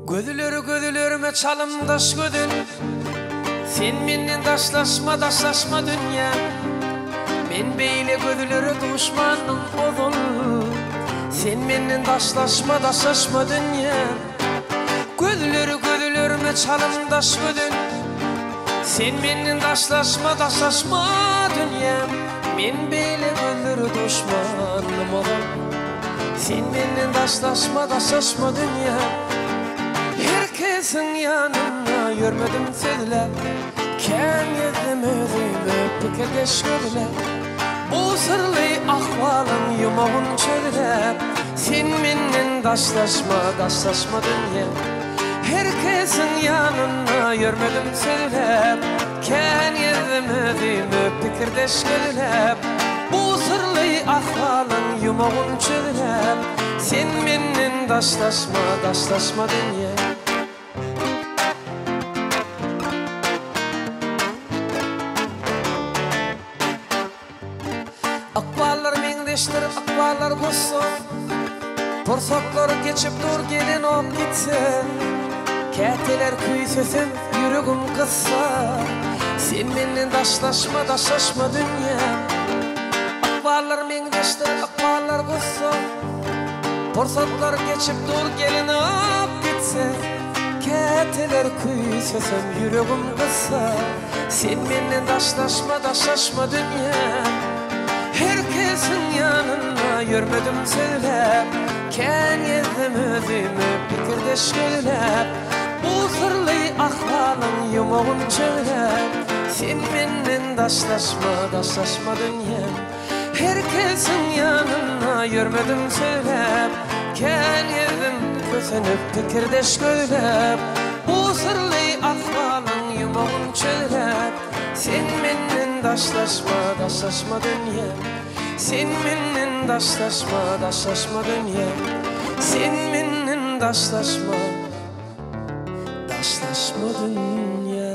Gödülörüme çalımdaş gödül. Sen menden daşlaşma dünya. Men beyle gödülörü düşmanım odun. Sen menden daşlaşma dünya. Gödülörüme çalımdaş gödül. Sen menden daşlaşma dünya. Men beyle gödülörü düşmanım odun. Sen menden daşlaşma dünya. Herkesin yanına yürümedim sediler. Ken yedim ödüğümü pikirdeş gördüler. Bu sırlı ahvalım yumağın çödüler. Sen menden daşlaşma dünya. Herkesin yanına yürümedim sediler. Ken yedim ödüğümü pikirdeş gördüler. Bu sırlı ahvalım yumağın çödüler. Sen menden daşlaşma dünya. Akballar mengdeştir, akballar gussun. Torsaklar geçip dur gelin ol gitsin. Käteler küysösün, yüreğim kıssa. Sen menden daşlaşma dünya. Akballar mengdeştir, akballar gussun. Torsaklar geçip dur gelin ol gitsin. Käteler küysösün, yüreğim kıssa. Sen menden daşlaşma dünya. Herkesin yanına yürümedim söylep. Ken yedim ödüğümü pikirdeş gödülep. Bu sırlı ahvalın yumağın çöylep. Sen menden daşlaşma dünya. Herkesin yanına yürümedim söylep. Ken yedim kösünüp pikirdeş gödülep. Bu sırlı ahvalın yumağın çöylep. Sen menden daşlaşma dünya. Sen menden daşlaşma dünya. Sen menden daşlaşma dünya.